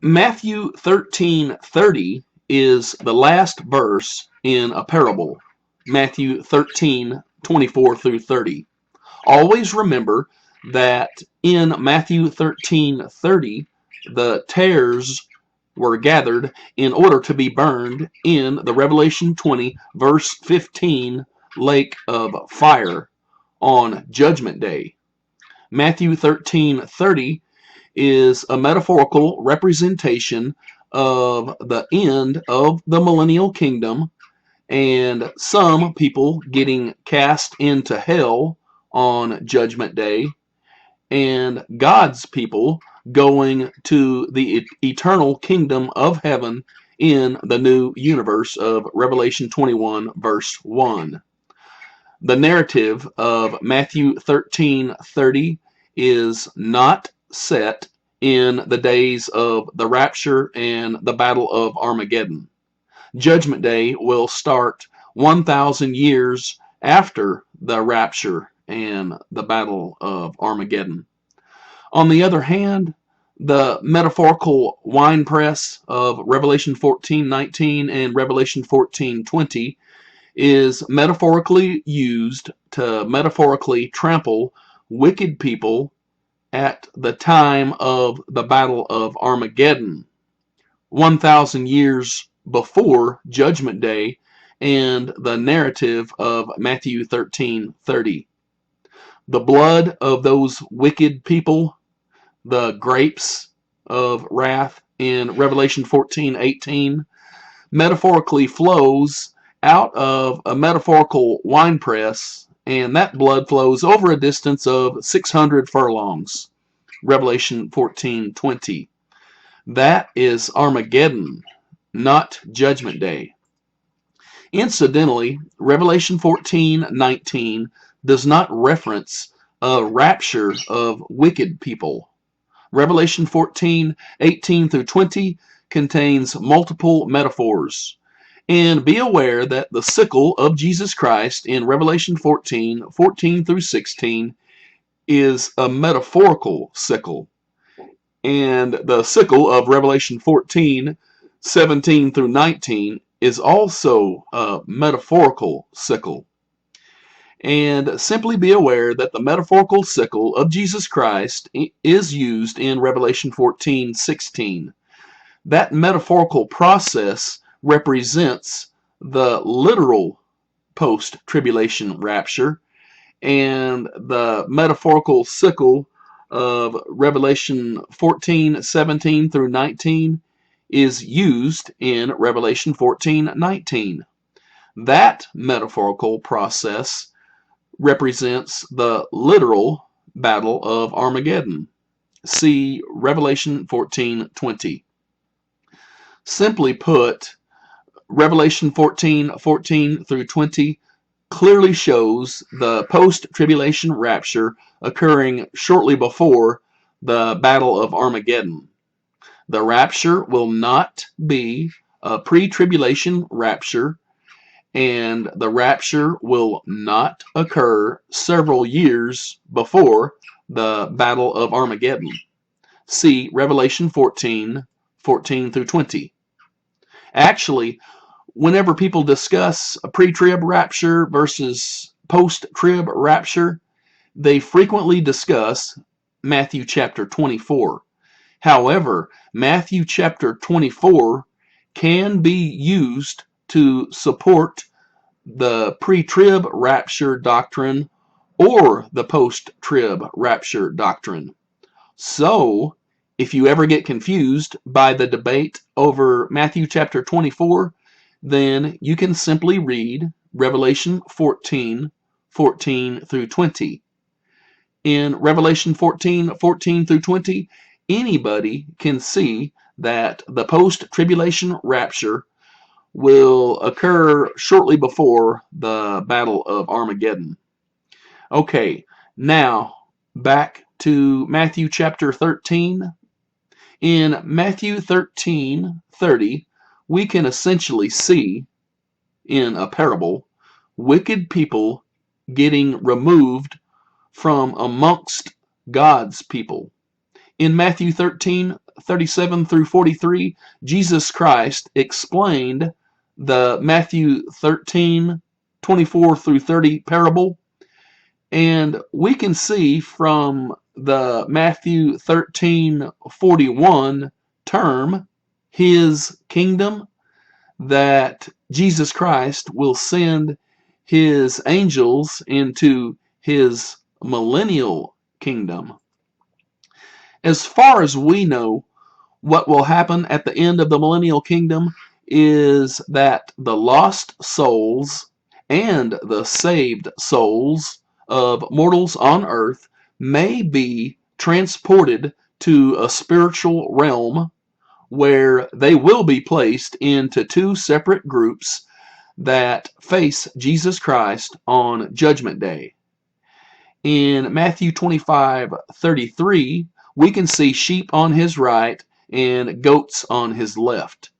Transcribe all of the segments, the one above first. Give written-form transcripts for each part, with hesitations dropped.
Matthew 13:30 is the last verse in a parable, Matthew 13:24 through 30. Always remember that in Matthew 13:30, the tares were gathered in order to be burned in the Revelation 20, verse 15 lake of fire on Judgment Day. Matthew 13:30 is a metaphorical representation of the end of the Millennial Kingdom and some people getting cast into hell on Judgment Day, and God's people going to the eternal kingdom of heaven in the new universe of Revelation 21, verse 1. The narrative of Matthew 13:30 is not set in the days of the rapture and the Battle of Armageddon. Judgment Day will start 1,000 years after the rapture and the Battle of Armageddon. On the other hand, the metaphorical winepress of Revelation 14:19 and Revelation 14:20 is metaphorically used to metaphorically trample wicked people at the time of the Battle of Armageddon, 1,000 years before Judgment Day and the narrative of Matthew 13:30. The blood of those wicked people, the grapes of wrath in Revelation 14:18, metaphorically flows out of a metaphorical winepress, and that blood flows over a distance of 600 furlongs. Revelation 14:20. That is Armageddon, not Judgment Day. Incidentally, Revelation 14:19 does not reference a rapture of wicked people. Revelation 14:18 through 20 contains multiple metaphors. And be aware that the sickle of Jesus Christ in Revelation 14:14 through 16 is a metaphorical sickle. And the sickle of Revelation 14:17 through 19 is also a metaphorical sickle. And simply be aware that the metaphorical sickle of Jesus Christ is used in Revelation 14:16. That metaphorical process represents the literal post-tribulation rapture, and the metaphorical sickle of Revelation 14:17 through 19 is used in Revelation 14:19. That metaphorical process represents the literal Battle of Armageddon. See Revelation 14:20. Simply put, Revelation 14:14 through 20 clearly shows the post-tribulation rapture occurring shortly before the Battle of Armageddon. The rapture will not be a pre-tribulation rapture, and the rapture will not occur several years before the Battle of Armageddon. See Revelation 14:14 through 20. Actually, whenever people discuss a pre-trib rapture versus post-trib rapture, they frequently discuss Matthew chapter 24. However, Matthew chapter 24 can be used to support the pre-trib rapture doctrine or the post-trib rapture doctrine. So, if you ever get confused by the debate over Matthew chapter 24, then you can simply read Revelation 14:14 through 20. In Revelation 14:14 through 20, anybody can see that the post-tribulation rapture will occur shortly before the Battle of Armageddon. Okay, now back to Matthew chapter 13. In Matthew 13:30, we can essentially see, in a parable, wicked people getting removed from amongst God's people. In Matthew 13:30, 37 through 43, Jesus Christ explained the Matthew 13, 24 through 30 parable. And we can see from the Matthew 13:41 term, his kingdom, that Jesus Christ will send his angels into his millennial kingdom. As far as we know, what will happen at the end of the millennial kingdom is that the lost souls and the saved souls of mortals on earth may be transported to a spiritual realm where they will be placed into two separate groups that face Jesus Christ on Judgment Day. In Matthew 25:33, we can see sheep on his right and goats on his left.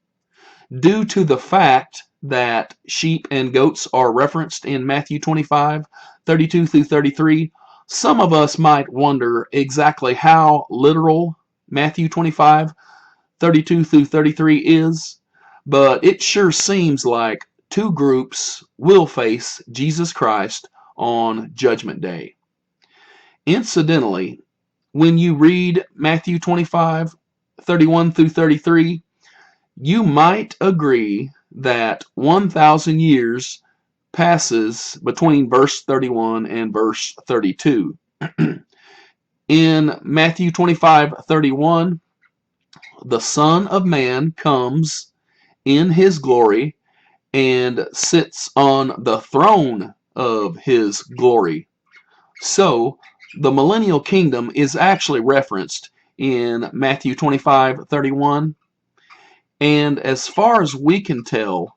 Due to the fact that sheep and goats are referenced in Matthew 25:32 through 33, some of us might wonder exactly how literal Matthew 25:32 through 33 is, but it sure seems like two groups will face Jesus Christ on Judgment Day. Incidentally, when you read Matthew 25:31 through 33, you might agree that 1,000 years passes between verse 31 and verse 32. In Matthew 25:31, the Son of Man comes in his glory and sits on the throne of his glory. So, the millennial kingdom is actually referenced in Matthew 25:31. And as far as we can tell,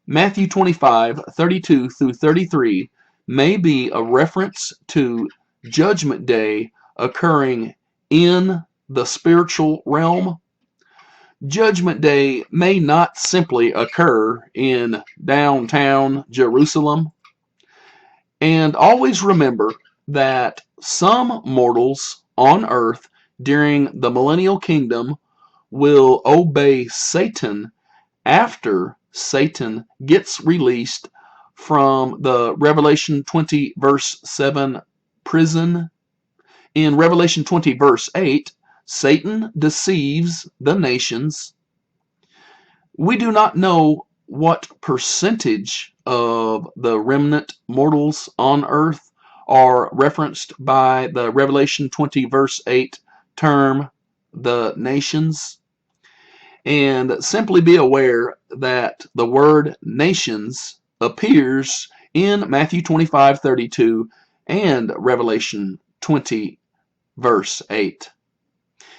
Matthew 25:32 through 33 may be a reference to Judgment Day occurring in the spiritual realm. Judgment Day may not simply occur in downtown Jerusalem. And always remember that some mortals on earth during the millennial kingdom will obey Satan after Satan gets released from the Revelation 20 verse 7 prison. In Revelation 20 verse 8, Satan deceives the nations. We do not know what percentage of the remnant mortals on earth are referenced by the Revelation 20 verse 8 term, the nations. And simply be aware that the word nations appears in Matthew 25:32 and Revelation 20 verse 8.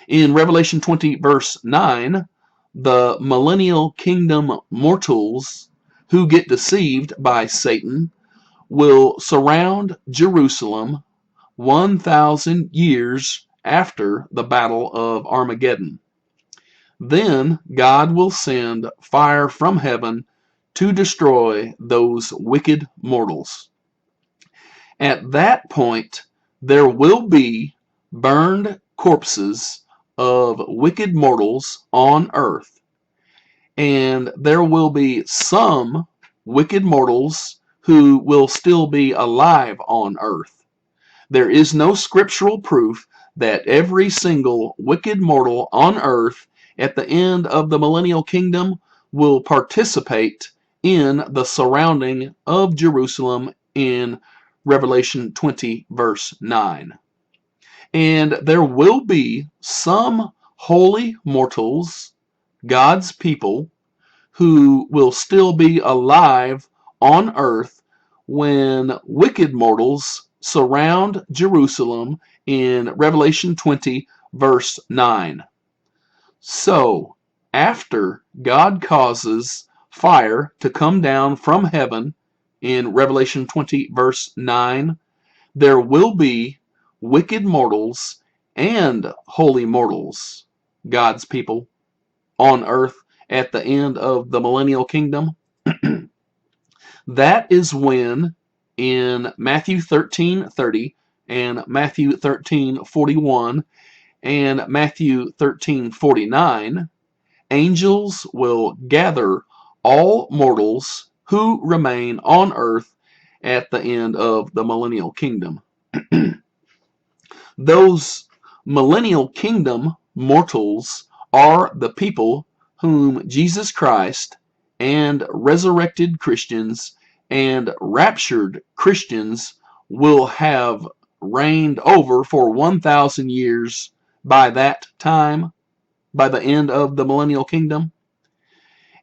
In Revelation 20 verse 9, the millennial kingdom mortals who get deceived by Satan will surround Jerusalem 1,000 years after the Battle of Armageddon. Then God will send fire from heaven to destroy those wicked mortals. At that point, there will be burned corpses of wicked mortals on earth, and there will be some wicked mortals who will still be alive on earth. There is no scriptural proof that every single wicked mortal on earth at the end of the millennial kingdom will participate in the surrounding of Jerusalem in Revelation 20 verse 9. And there will be some holy mortals, God's people, who will still be alive on earth when wicked mortals surround Jerusalem in Revelation 20 verse 9. So, after God causes fire to come down from heaven in Revelation 20 verse 9, there will be wicked mortals and holy mortals, God's people, on earth at the end of the millennial kingdom. That is when, in Matthew 13:30 and Matthew 13:41, and Matthew 13:49, angels will gather all mortals who remain on earth at the end of the Millennial Kingdom. Those Millennial Kingdom mortals are the people whom Jesus Christ and resurrected Christians and raptured Christians will have reigned over for 1,000 years by that time, by the end of the Millennial Kingdom.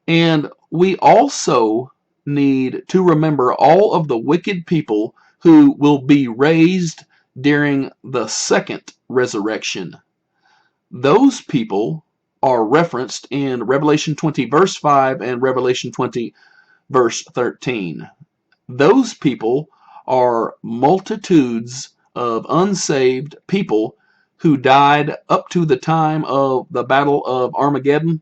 And we also need to remember all of the wicked people who will be raised during the second resurrection. Those people are referenced in Revelation 20 verse 5 and Revelation 20 verse 13. Those people are multitudes of unsaved people who died up to the time of the Battle of Armageddon.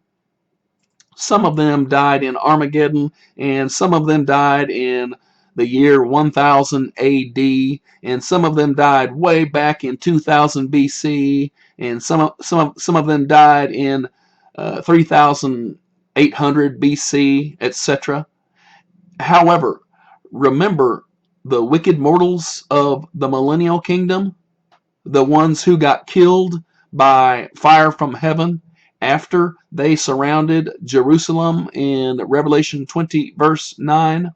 Some of them died in Armageddon, and some of them died in the year 1000 AD, and some of them died way back in 2000 BC, and some of them died in 3800 BC, etc. However, remember the wicked mortals of the Millennial Kingdom, the ones who got killed by fire from heaven after they surrounded Jerusalem in Revelation 20 verse 9.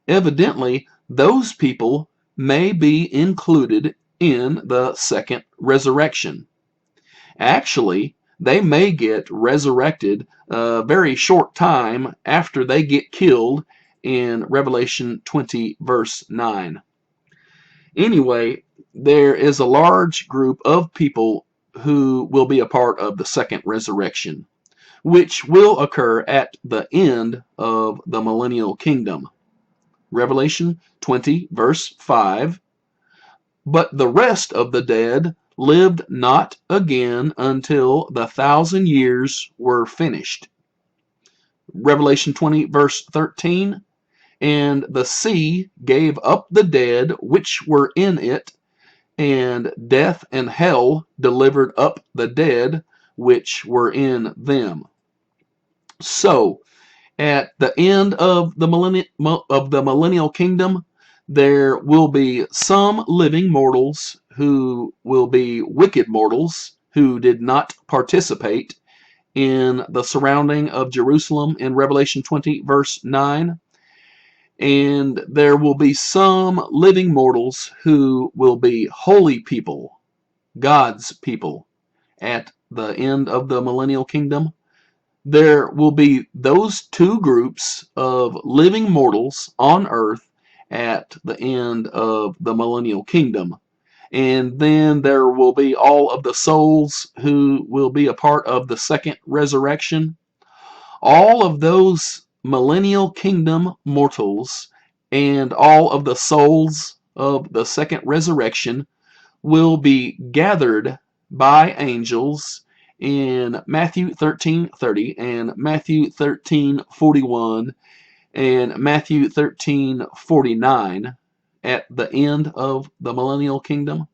Evidently, those people may be included in the second resurrection. Actually, they may get resurrected a very short time after they get killed in Revelation 20 verse 9. Anyway, there is a large group of people who will be a part of the second resurrection, which will occur at the end of the Millennial Kingdom. Revelation 20 verse 5, but the rest of the dead lived not again until the 1,000 years were finished. Revelation 20 verse 13, and the sea gave up the dead which were in it, and death and hell delivered up the dead which were in them. So, at the end of the Millennial Kingdom, there will be some living mortals who will be wicked mortals who did not participate in the surrounding of Jerusalem in Revelation 20 verse 9. And there will be some living mortals who will be holy people, God's people, at the end of the Millennial Kingdom. There will be those two groups of living mortals on earth at the end of the Millennial Kingdom. And then there will be all of the souls who will be a part of the second resurrection. All of those Millennial Kingdom mortals and all of the souls of the second resurrection will be gathered by angels in Matthew 13:30 and Matthew 13:41 and Matthew 13:49 at the end of the Millennial Kingdom.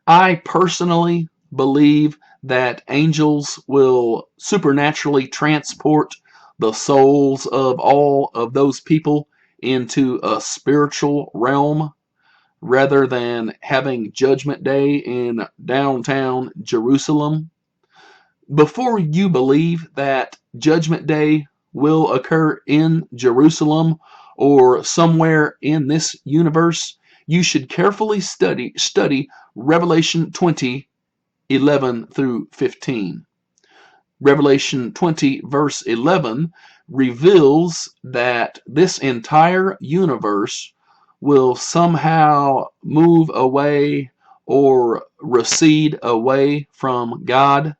I personally believe that angels will supernaturally transport the souls of all of those people into a spiritual realm rather than having Judgment Day in downtown Jerusalem. Before you believe that Judgment Day will occur in Jerusalem or somewhere in this universe, you should carefully study Revelation 20, 11 through 15. Revelation 20 verse 11 reveals that this entire universe will somehow move away or recede away from God,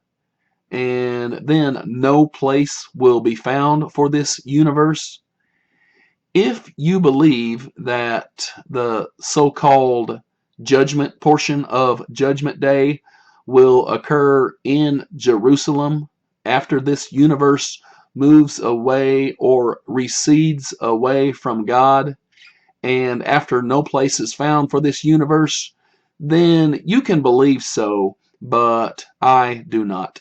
and then no place will be found for this universe. If you believe that the so-called judgment portion of Judgment Day will occur in Jerusalem after this universe moves away or recedes away from God, and after no place is found for this universe, then you can believe so, but I do not.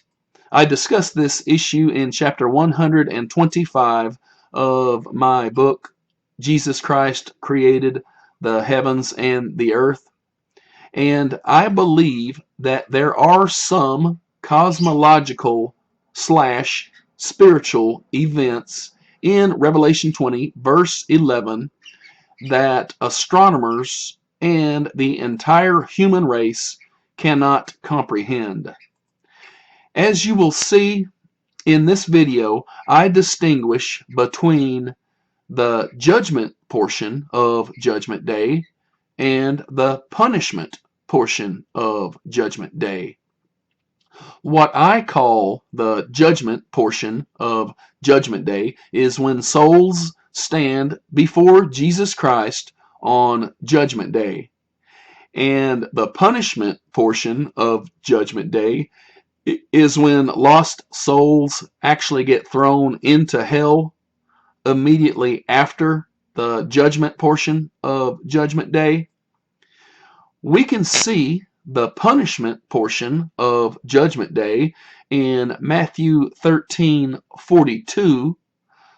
I discuss this issue in chapter 125 of my book, Jesus Christ Created the Heavens and the Earth. And I believe that there are some cosmological / spiritual events in Revelation 20, verse 11, that astronomers and the entire human race cannot comprehend. As you will see in this video, I distinguish between the judgment portion of Judgment Day and the punishment portion of Judgment Day. What I call the judgment portion of Judgment Day is when souls stand before Jesus Christ on Judgment Day. And the punishment portion of Judgment Day is when lost souls actually get thrown into hell immediately after the judgment portion of Judgment Day. We can see the punishment portion of Judgment Day in Matthew 13:42,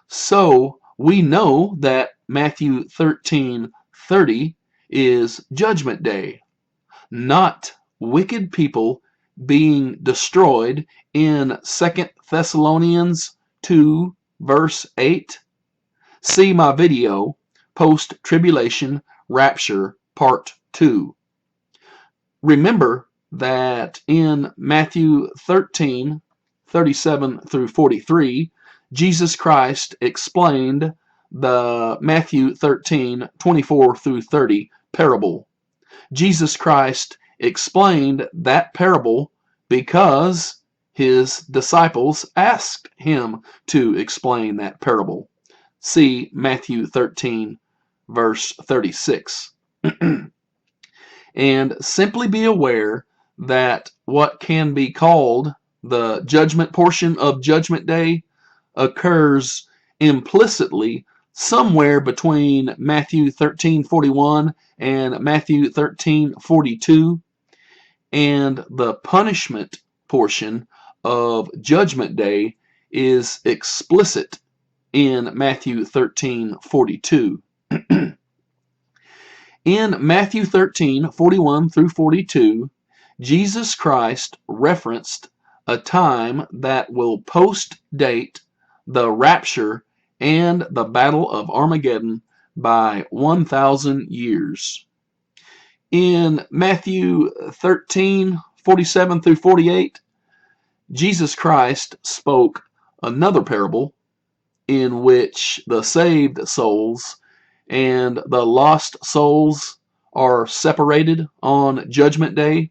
so we know that Matthew 13:30 is Judgment Day, not wicked people being destroyed in 2 Thessalonians 2 verse 8. See my video, Post Tribulation Rapture Part 2. Remember that in Matthew 13:37 through 43, Jesus Christ explained the Matthew 13:24 through 30 parable. Jesus Christ explained that parable because his disciples asked him to explain that parable. See Matthew 13, verse 36. And simply be aware that what can be called the judgment portion of Judgment Day occurs implicitly somewhere between Matthew 13:41 and Matthew 13:42, and the punishment portion of Judgment Day is explicit in Matthew 13:42. In Matthew 13:41 through 42, Jesus Christ referenced a time that will post-date the rapture and the Battle of Armageddon by 1,000 years. In Matthew 13:47 through 48, Jesus Christ spoke another parable in which the saved souls and the lost souls are separated on Judgment Day.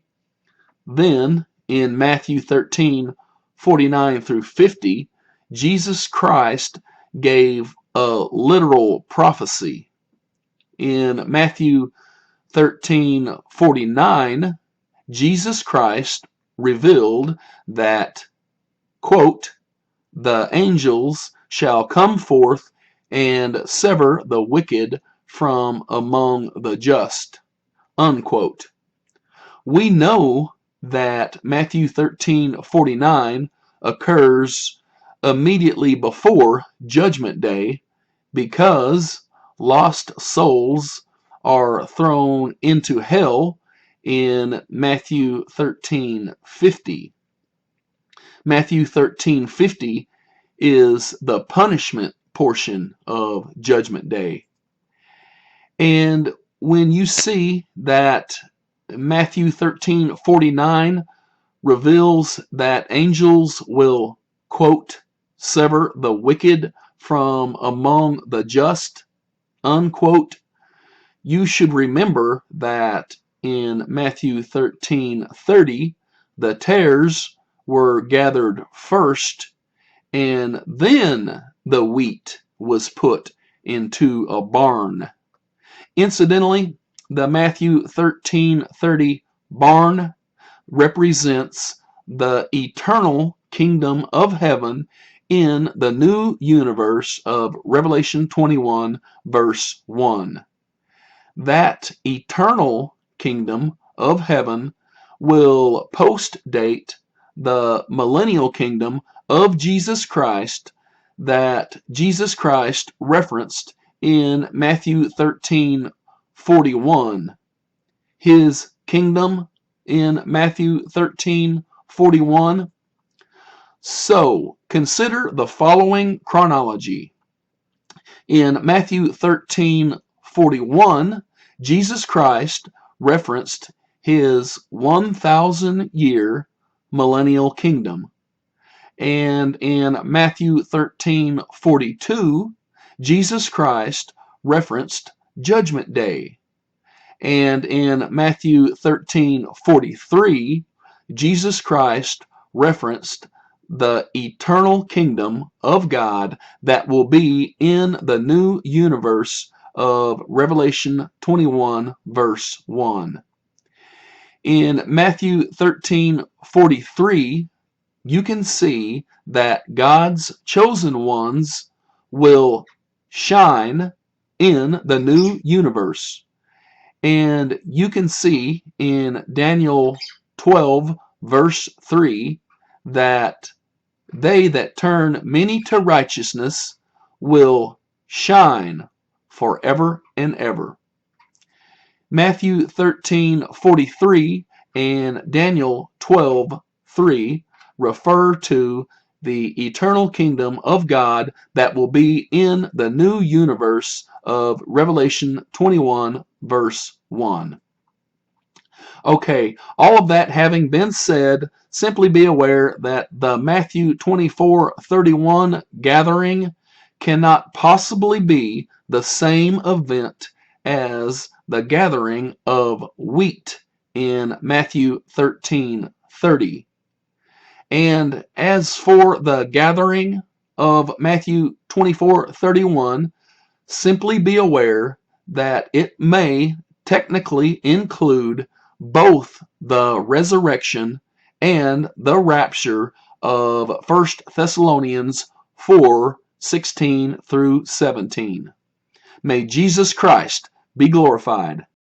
Then, in Matthew 13:49 through 50, Jesus Christ gave a literal prophecy. In Matthew 13:49, Jesus Christ revealed that, quote, "the angels shall come forth and sever the wicked from among the just," unquote. We know that Matthew 13:49 occurs immediately before Judgment Day because lost souls are thrown into hell in Matthew 13:50. Matthew 13:50 is the punishment portion of Judgment Day. And when you see that Matthew 13:49 reveals that angels will, quote, "sever the wicked from among the just," unquote, you should remember that in Matthew 13:30, the tares were gathered first, and then the wheat was put into a barn. Incidentally, the Matthew 13:30 barn represents the eternal kingdom of heaven in the new universe of Revelation 21, verse 1. That eternal kingdom of heaven will post-date the Millennial Kingdom of Jesus Christ that Jesus Christ referenced in Matthew 13:41. His kingdom in Matthew 13:41. So, consider the following chronology. In Matthew 13:41, Jesus Christ referenced his 1,000-year millennial kingdom. And in Matthew 13:42, Jesus Christ referenced Judgment Day. And in Matthew 13:43, Jesus Christ referenced the eternal kingdom of God that will be in the new universe of Revelation 21, verse 1. In Matthew 13:43, you can see that God's chosen ones will shine in the new universe. And you can see in Daniel 12, verse 3, that they that turn many to righteousness will shine forever and ever. Matthew 13:43 and Daniel 12:3 refer to the eternal kingdom of God that will be in the new universe of Revelation 21, verse 1. Okay, all of that having been said, simply be aware that the Matthew 24:31 gathering cannot possibly be the same event as the gathering of wheat in Matthew 13:30. And as for the gathering of Matthew 24:31, simply be aware that it may technically include both the resurrection and the rapture of 1 Thessalonians 4:16 through 17. May Jesus Christ be glorified.